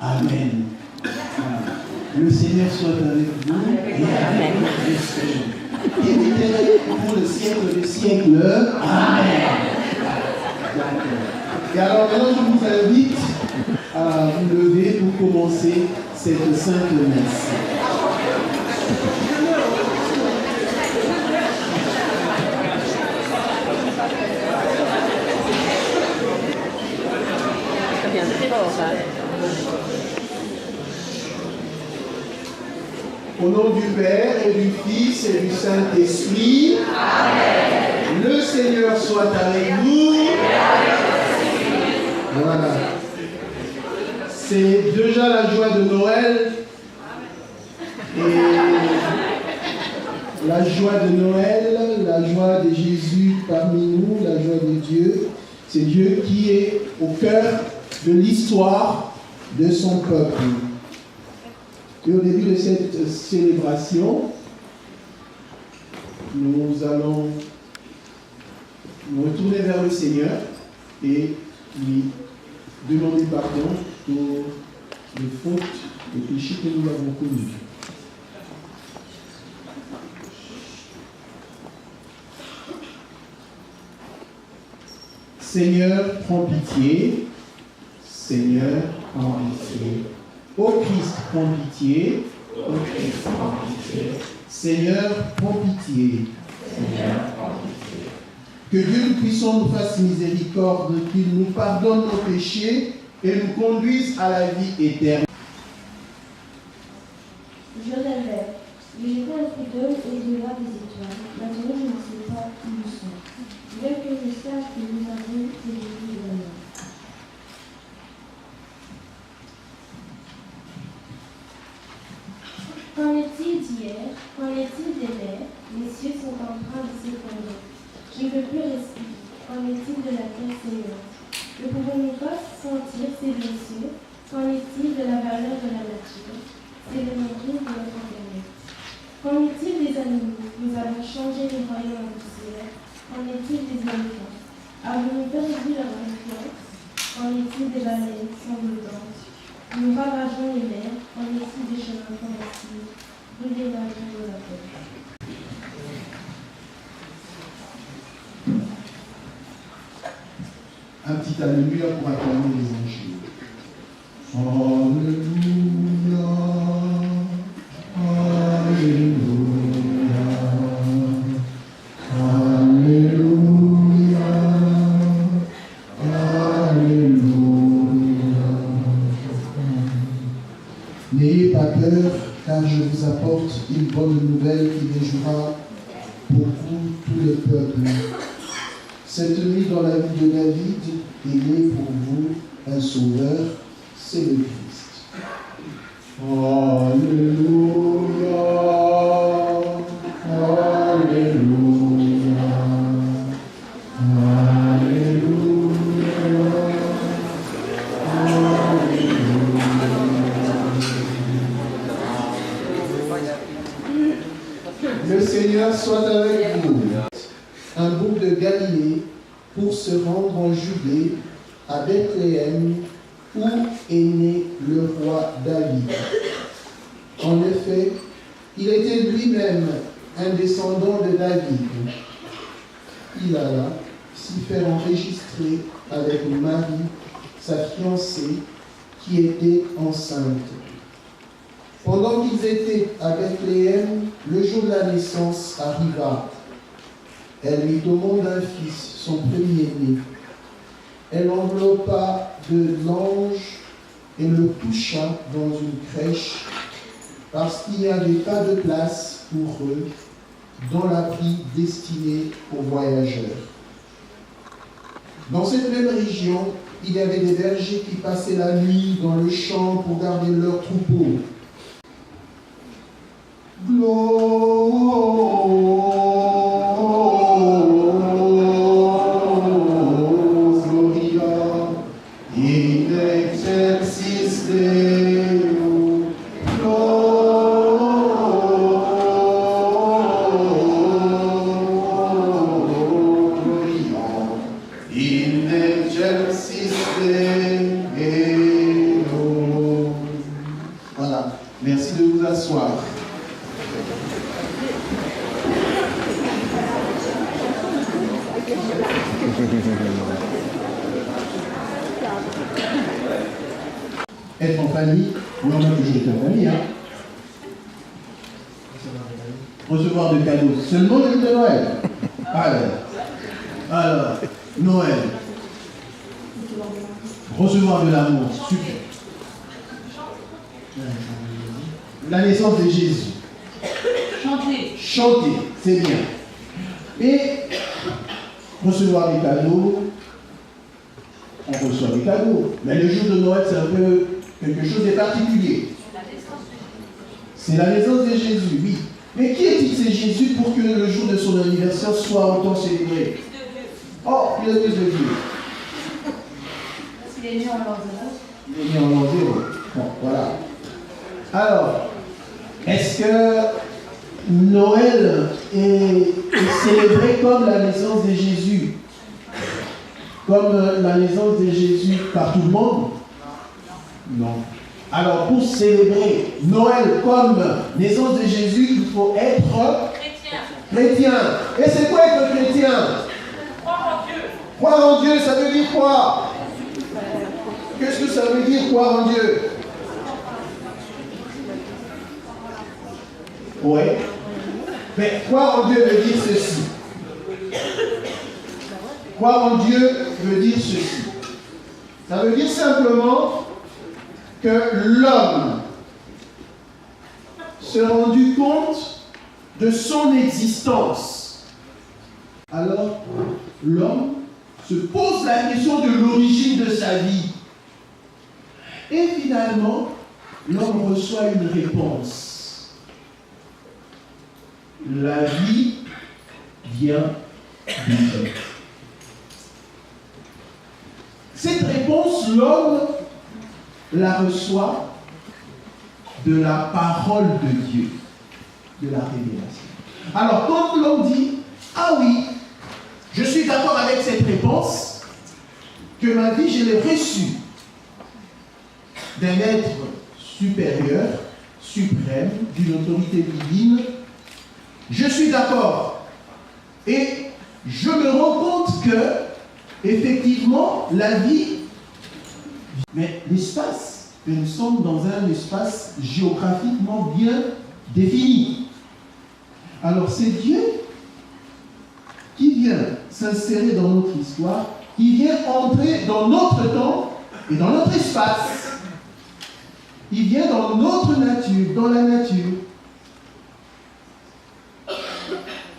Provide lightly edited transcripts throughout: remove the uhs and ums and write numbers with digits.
Amen. Le Seigneur soit avec vous. Amen. Et éternel pour le siècle des siècles. Amen. Et alors maintenant, je vous invite à vous lever pour commencer cette sainte messe. Au nom du Père et du Fils et du Saint-Esprit, Amen. Le Seigneur soit avec vous. Voilà. C'est déjà la joie de Noël. Et la joie de Noël, la joie de Jésus parmi nous, la joie de Dieu. C'est Dieu qui est au cœur de l'histoire de son peuple. Et au début de cette célébration, nous allons nous retourner vers le Seigneur et lui demander pardon pour les fautes, les péchés que nous avons commis. Seigneur, prends pitié. Seigneur, prends pitié. Ô Christ, prends pitié. Ô Christ, prends pitié. Seigneur, prends pitié. Seigneur, prends pitié. Que Dieu Tout-Puissant nous fasse miséricorde, qu'il nous pardonne nos péchés et nous conduise à la vie éternelle. Je rêvais. J'étais un prud'homme au-delà des étoiles. Maintenant, je ne sais pas où nous sommes. Bien que je sache que nous avons été de l'homme. Qu'en est-il d'hier? Qu'en est-il des mers? Les cieux sont en train de s'effondrer. Je ne peux plus respirer. Qu'en est-il de la terre saignante? Ne pouvons-nous pas sentir ces blessures? Qu'en est-il de la valeur de la nature? C'est le nombril de notre planète. Qu'en est-il des animaux? Nous avons changé les royaumes en poussière. Qu'en est-il des éléphants? Avons-nous perdu leur influence? Qu'en est-il des baleines sanglotantes? Nous ravageons les mers. Qu'en est-il des chemins comestibles? Brûlés malgré nos appels. Un petit alléluia pour acclamer les anges. Alléluia, Alléluia, Alléluia, Alléluia. N'ayez pas peur, car je vous apporte une bonne nouvelle qui réjouira beaucoup tout le peuple. Cette nuit, dans la vie de David, il est pour vous un sauveur, c'est le Christ. Alléluia, Alléluia, Alléluia. Le Seigneur soit avec vous. Un bouc de Galilée pour se rendre en Judée, à Bethléem, où est né le roi David. En effet, il était lui-même un descendant de David. Il alla s'y faire enregistrer avec Marie, sa fiancée, qui était enceinte. Pendant qu'ils étaient à Bethléem, le jour de la naissance arriva. Elle lui demande un fils, son premier-né. Elle enveloppa de l'ange et le coucha dans une crèche, parce qu'il n'y avait pas de place pour eux dans l'abri destiné aux voyageurs. Dans cette même région, il y avait des bergers qui passaient la nuit dans le champ pour garder leurs troupeaux. In excelsis Deo. être en famille, oui, on a toujours été en famille, hein. Recevoir de cadeaux, seulement le jour de Noël. Alors, Noël. Recevoir de l'amour, super. La naissance de Jésus. Chanter, c'est bien. Et recevoir des cadeaux, on reçoit des cadeaux. Mais le jour de Noël, c'est un peu quelque chose de particulier. C'est la naissance de Jésus, oui. Mais qui est-il, c'est Jésus, pour que le jour de son anniversaire soit autant célébré? Oh, il est Fils de Dieu. Parce qu'il est né en l'an 0. Il est né en l'an 0. Bon, voilà. Alors, est-ce que Noël est célébré comme la naissance de Jésus? Comme la naissance de Jésus par tout le monde? Non. Alors, pour célébrer Noël comme naissance de Jésus, il faut être chrétien. Et c'est quoi être chrétien? Croire en Dieu. Croire en Dieu, ça veut dire quoi? Qu'est-ce que ça veut dire, croire en Dieu? Oui. Mais croire en Dieu veut dire ceci. Croire en Dieu veut dire ceci. Ça veut dire simplement que l'homme se rendu compte de son existence. Alors, l'homme se pose la question de l'origine de sa vie. Et finalement, l'homme reçoit une réponse. La vie vient de Dieu. Cette réponse, l'homme la reçoit de la parole de Dieu, de la révélation. Alors, quand l'homme dit, ah oui, je suis d'accord avec cette réponse, que ma vie, je l'ai reçue d'un être supérieur, suprême, d'une autorité divine, je suis d'accord. Et je me rends compte que, effectivement, la vie, mais l'espace, nous sommes dans un espace géographiquement bien défini. Alors c'est Dieu qui vient s'insérer dans notre histoire, qui vient entrer dans notre temps et dans notre espace. Il vient dans notre nature, dans la nature.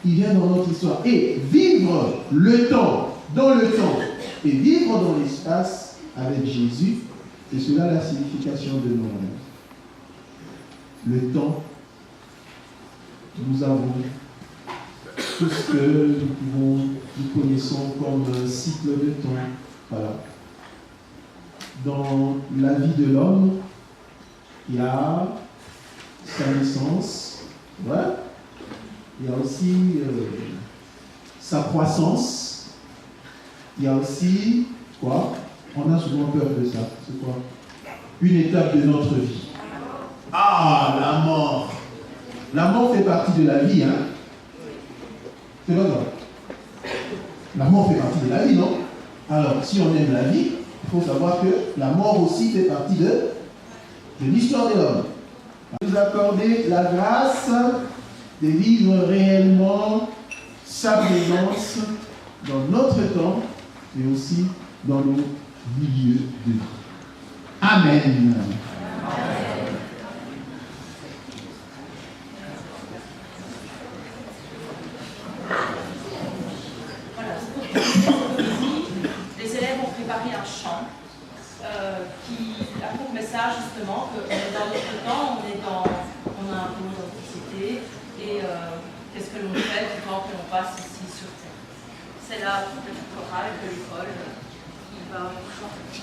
Il vient dans notre histoire. Et vivre le temps, dans le temps, et vivre dans l'espace avec Jésus, c'est cela la signification de Noël. Le temps, nous avons tout ce que nous connaissons comme un cycle de temps. Voilà. Dans la vie de l'homme, il y a sa naissance, ouais. Il y a aussi sa croissance, il y a aussi, quoi? On a souvent peur de ça, c'est quoi? Une étape de notre vie. Ah, la mort. La mort fait partie de la vie, hein? C'est pas ça. La mort fait partie de la vie, non? Alors, si on aime la vie, il faut savoir que la mort aussi fait partie de l'histoire de l'homme. Nous accorder la grâce de vivre réellement sa présence dans notre temps, mais aussi dans nos milieux de vie. Amen. Les élèves ont préparé un chant qui a pour message justement que dans notre temps, on a un rôle dans la société et qu'est-ce que l'on fait du temps que l'on passe ici sur Terre. C'est la petite chorale de l'école qui va chanter.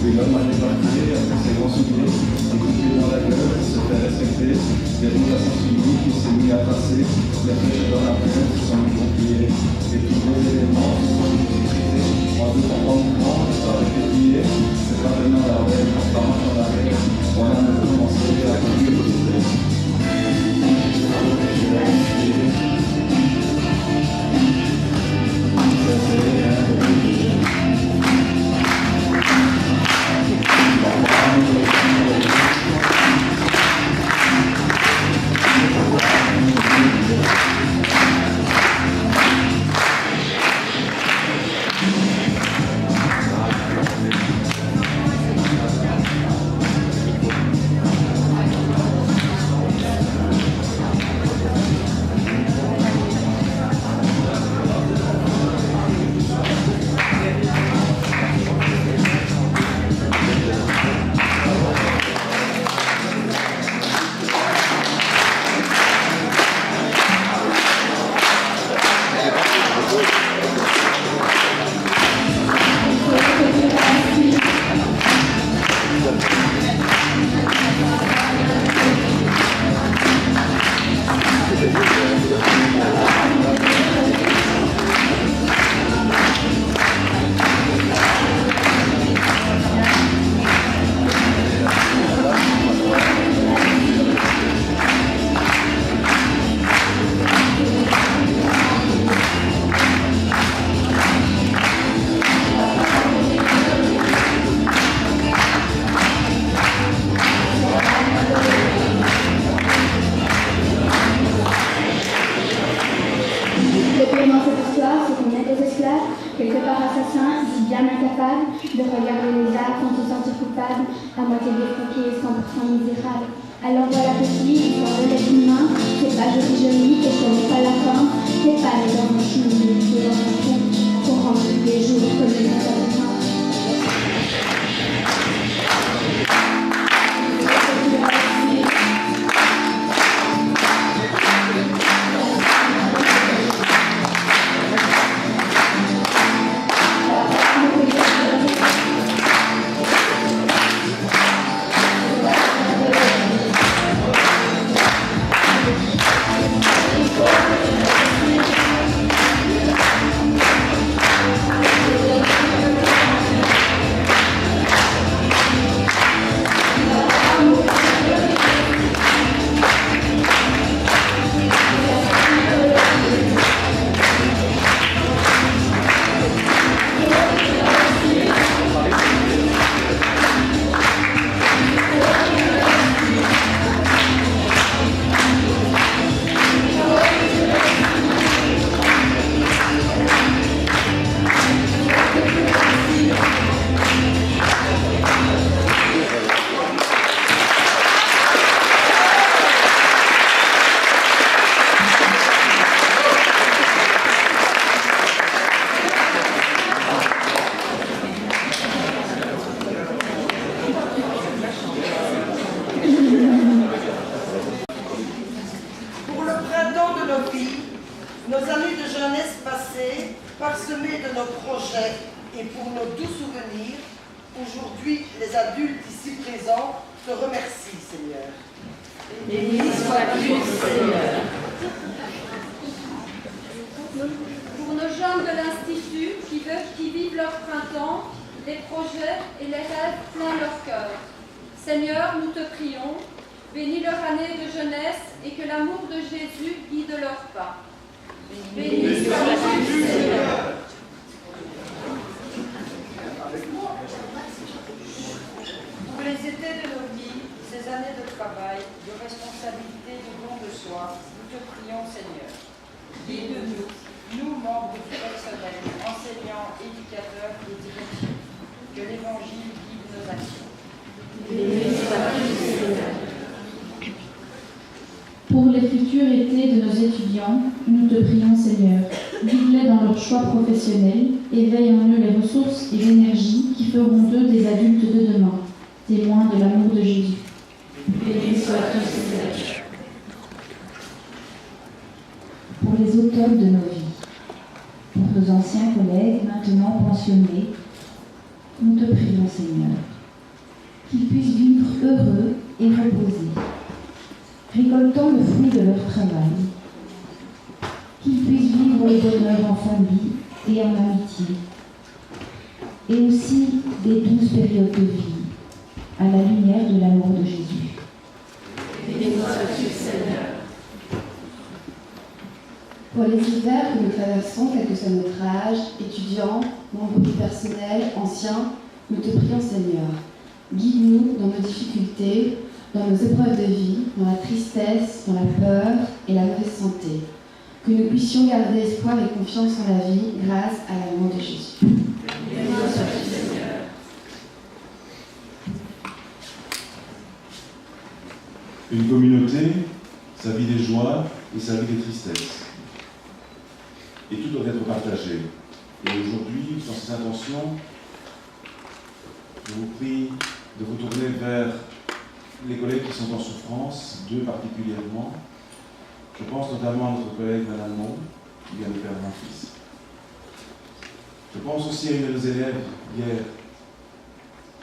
Et l'homme a débarqué avec ses grands souliers, des coupés dans la gueule, se fait respecter, des roues à sens unique, il s'est mis à passer, les flèches dans la plaine, sans le pompier. Et tous les éléments sont maîtrisés, en deux temps mouvement, avec les billets, c'est pas venant la veille, par marchant la veille, on a commencé à conduire le Pour les futurs étés de nos étudiants, nous te prions Seigneur, guide-les dans leurs choix professionnels, éveille en eux les ressources et l'énergie qui feront d'eux des adultes de demain, témoins de l'amour de Jésus. Béni sois-tu Seigneur. Pour les auteurs de nos vies, pour nos anciens collègues maintenant pensionnés, nous te prions, Seigneur. Qu'ils puissent vivre heureux et reposés, récoltant le fruit de leur travail. Qu'ils puissent vivre le bonheur en famille et en amitié, et aussi des douces périodes de vie, à la lumière de l'amour de Jésus. Béni sois-tu, Seigneur. Pour les hivers que nous traversons, quel que soit notre âge, étudiants, membres du personnel, anciens, nous te prions, Seigneur. Guide-nous dans nos difficultés, dans nos épreuves de vie, dans la tristesse, dans la peur et la mauvaise santé. Que nous puissions garder espoir et confiance en la vie grâce à l'amour de Jésus. Béni sois-tu, Seigneur. Une communauté, ça vit des joies et ça vit des tristesses. Et tout doit être partagé. Et aujourd'hui, dans ces intentions, je vous prie de vous tourner vers les collègues qui sont en souffrance, deux particulièrement. Je pense notamment à notre collègue Madame Mon, qui vient de perdre un fils. Je pense aussi à une de nos élèves hier,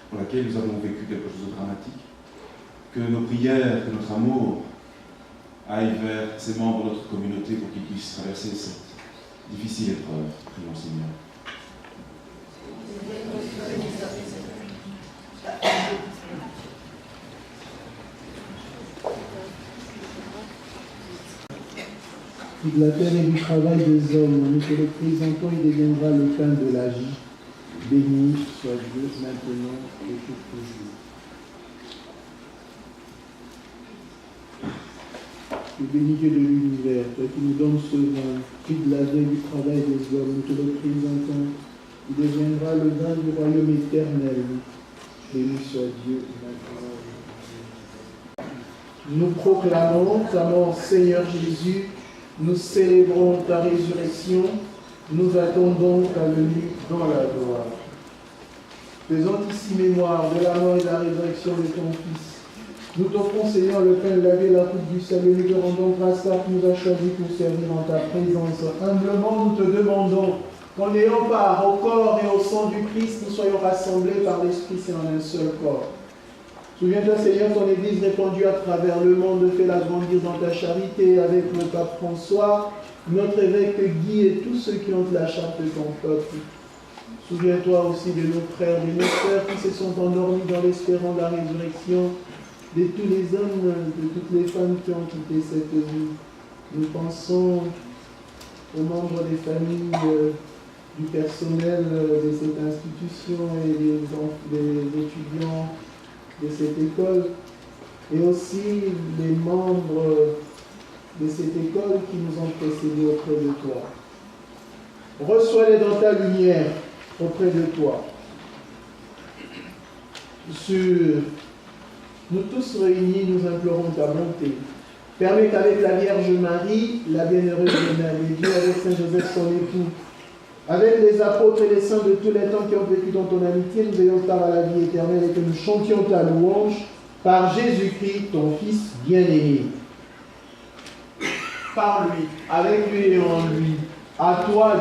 pour laquelle nous avons vécu quelque chose de dramatique. Que nos prières, que notre amour aillent vers ces membres de notre communauté pour qu'ils puissent traverser cette difficile épreuve. Prions, Seigneur. De la terre et du travail des hommes, nous te le présentons, il deviendra le pain de la vie. Béni soit Dieu maintenant et pour toujours. Le béni Dieu de l'univers, toi qui nous donnes ce vin, qui de la vie du travail des hommes, nous te le présentons, il deviendra le vin du royaume éternel. Béni soit Dieu maintenant. Nous proclamons ta mort, Seigneur Jésus. Nous célébrons ta résurrection, nous attendons ta venue dans la gloire. Faisons ici mémoire de la mort et de la résurrection de ton Fils. Nous t'offrons, Seigneur, le pain, la vie et la coupe du salut. Nous te rendons grâce car tu nous as choisis pour servir en ta présence. Humblement, nous te demandons qu'en ayant part au corps et au sang du Christ, nous soyons rassemblés par l'Esprit Saint en un seul corps. Souviens-toi, Seigneur, ton Église répandue à travers le monde, fais-la grandir dans ta charité avec le pape François, notre évêque Guy et tous ceux qui ont la charte de ton peuple. Souviens-toi aussi de nos frères et nos sœurs qui se sont endormis dans l'espérance de la résurrection, de tous les hommes, de toutes les femmes qui ont quitté cette vie. Nous pensons aux membres des familles, du personnel de cette institution et des étudiants de cette école, et aussi les membres de cette école qui nous ont précédés auprès de toi. Reçois-les dans ta lumière auprès de toi. Nous tous réunis, nous implorons ta bonté. Permets qu'avec la Vierge Marie, la bienheureuse Mère de Dieu, avec Saint Joseph son époux, avec les apôtres et les saints de tous les temps qui ont vécu dans ton amitié, nous ayons part à la vie éternelle et que nous chantions ta louange par Jésus-Christ, ton Fils bien-aimé. Par lui, avec lui et en lui, à toi.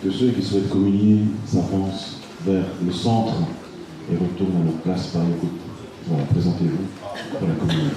Que ceux qui souhaitent communier s'avancent vers le centre et retournent à leur place par le côté. Voilà, présentez-vous pour la communion.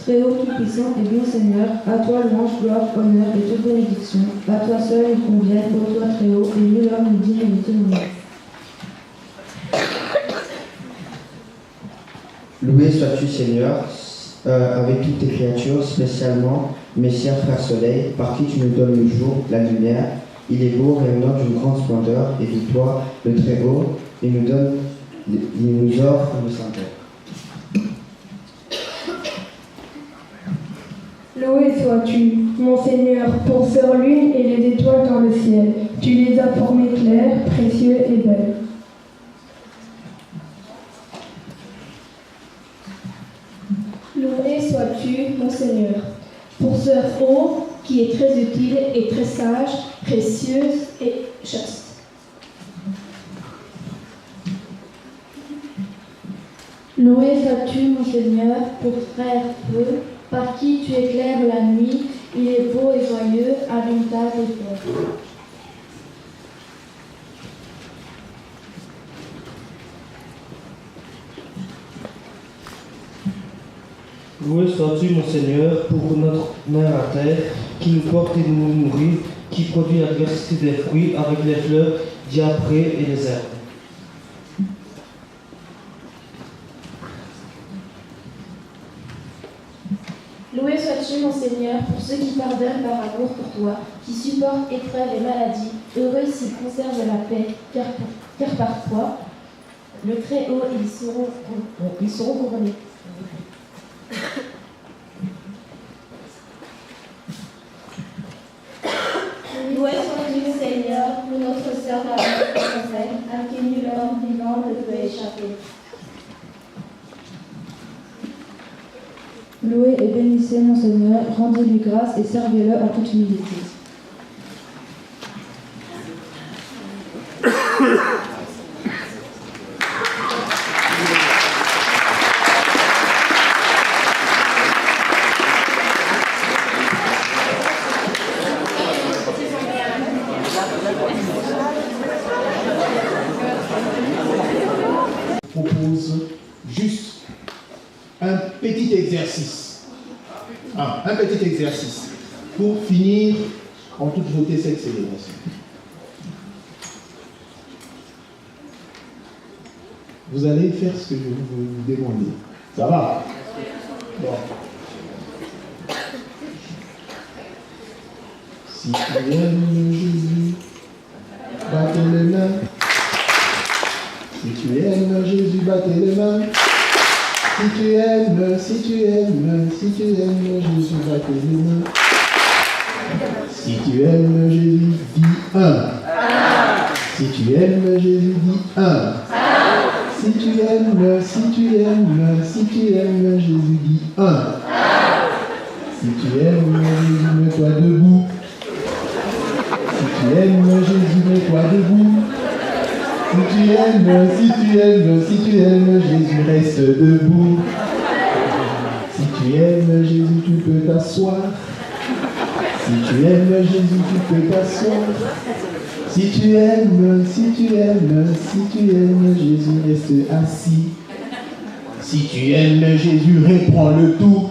Très haut, tout-puissant et bon Seigneur, à toi louange, gloire, honneur et toute bénédiction. À toi seul il convient, ô toi très haut, et nul homme ne digne de te nommer. Loué sois-tu Seigneur, avec toutes tes créatures, spécialement mes chers frères soleil, par qui tu nous donnes le jour, la lumière. Il est beau, rayonnant d'une grande splendeur, et de toi, le très haut, il nous offre le Saint-Père. Loué sois-tu, mon Seigneur, penseur lune et les étoiles dans le ciel. Tu les as formés clairs, précieux et belles. Loué sois-tu, mon Seigneur, penseur haut, qui est très utile et très sage, précieuse et chaste. Loué sois-tu, mon Seigneur, pour frère peu, par qui tu éclaires la nuit, il est beau et joyeux, indomptable et fort. Loué sois-tu, mon Seigneur, pour notre mère à terre, qui nous porte et nous nourrit, qui produit la diversité des fruits avec les fleurs, diaprées et les herbes. Loué sois-tu, mon Seigneur, pour ceux qui pardonnent par amour pour toi, qui supportent épreuves et maladies, heureux s'ils conservent la paix, car par toi, le Très-Haut, ils seront couronnés. Loué sois-tu, Seigneur, pour notre sœur d'amour conseil, à qui nul homme vivant ne peut échapper. Louez et bénissez mon Seigneur, rendez-lui grâce et servez-le à toute humilité. Je propose juste un petit exercice. Un petit exercice pour finir en toute beauté cette célébration. Vous allez faire ce que je vais vous demander. Ça va? Bon. Si tu aimes Jésus, battez les mains. Si tu aimes Jésus, battez les mains. Si tu aimes Jésus, battez les mains. Si tu aimes Jésus, dis un. Si tu aimes Jésus, dis un. Si tu aimes Jésus, dis un. Si tu aimes Jésus, mets-toi debout. Si tu aimes Jésus, mets-toi debout. Si tu aimes Jésus, reste debout. Si tu aimes Jésus, tu peux t'asseoir. Si tu aimes Jésus, tu peux t'asseoir. Si tu aimes Jésus, reste assis. Si tu aimes Jésus, réponds le tout.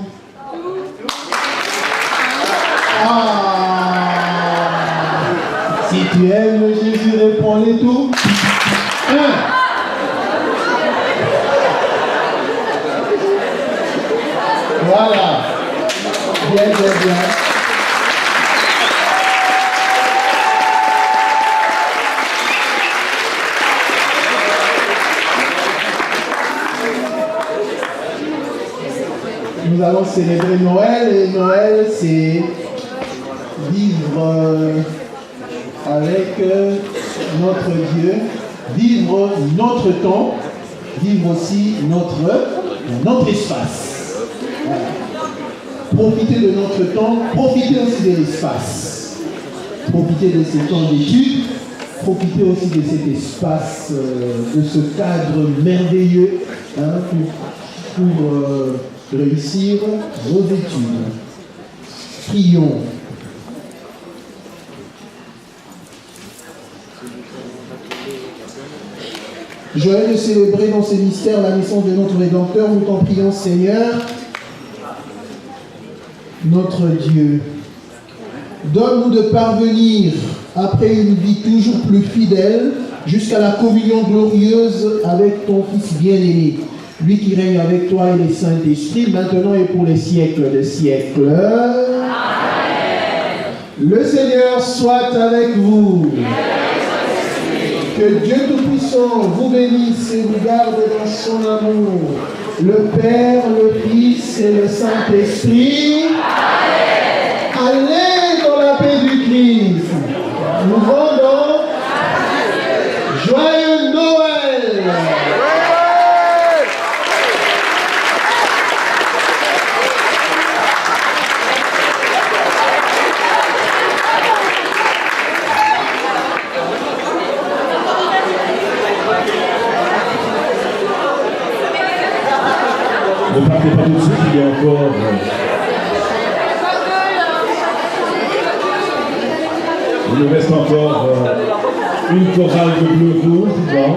Si tu aimes Jésus, réponds le tout. 1, bien. Nous allons célébrer Noël et Noël c'est vivre avec notre Dieu, vivre notre temps, vivre aussi notre espace. Voilà. Profiter de notre temps, profiter aussi de l'espace, profiter de ces temps d'études, profiter aussi de cet espace, de ce cadre merveilleux pour réussir vos études. Prions. Joyeux de célébrer dans ces mystères la naissance de notre Rédempteur, nous t'en prions, Seigneur, notre Dieu. Donne-nous de parvenir, après une vie toujours plus fidèle, jusqu'à la communion glorieuse avec ton Fils bien-aimé, lui qui règne avec toi et les Saints-Esprits, maintenant et pour les siècles des siècles. Amen. Le Seigneur soit avec vous. Que Dieu Tout-Puissant vous bénisse et vous garde dans son amour, le Père, le Fils et le Saint-Esprit. Amen. Allez dans la paix du Christ. Nous rendons joyeux Noël. Ne partez pas tout de suite, il y a encore... Il nous reste encore une chorale de bleu rouge, bon.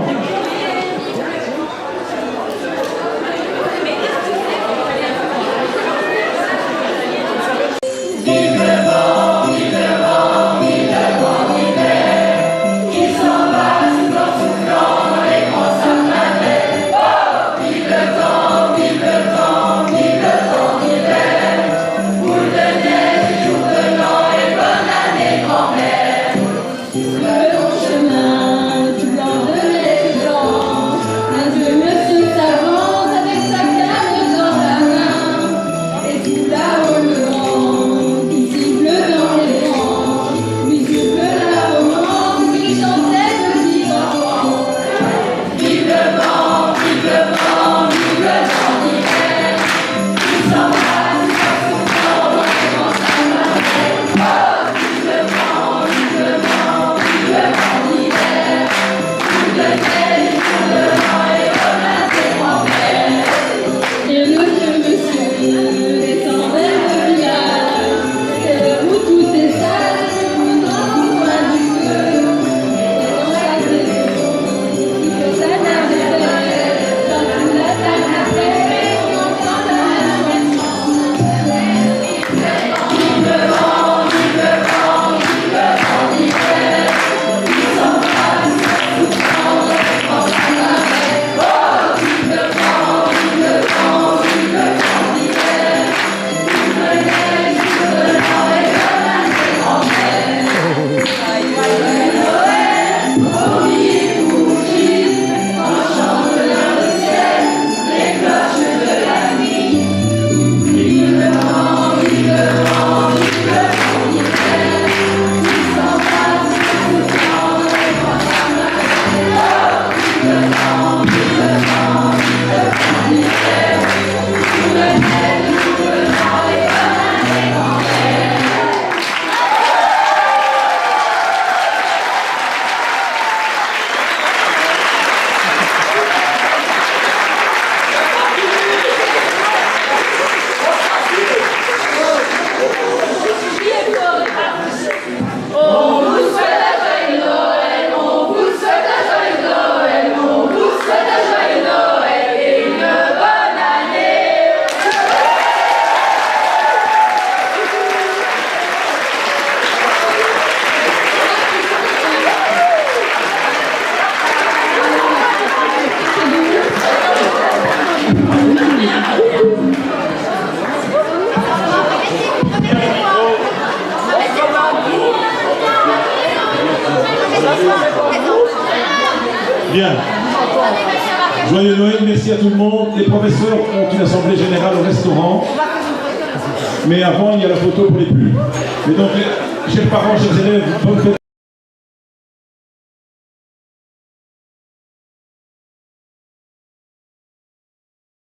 Le long chemin, tout blanc de neige. Bien. Joyeux Noël, merci à tout le monde. Les professeurs ont une assemblée générale au restaurant. Mais avant, il y a la photo pour les pubs. Et donc, chers parents, chers élèves, bonne fête.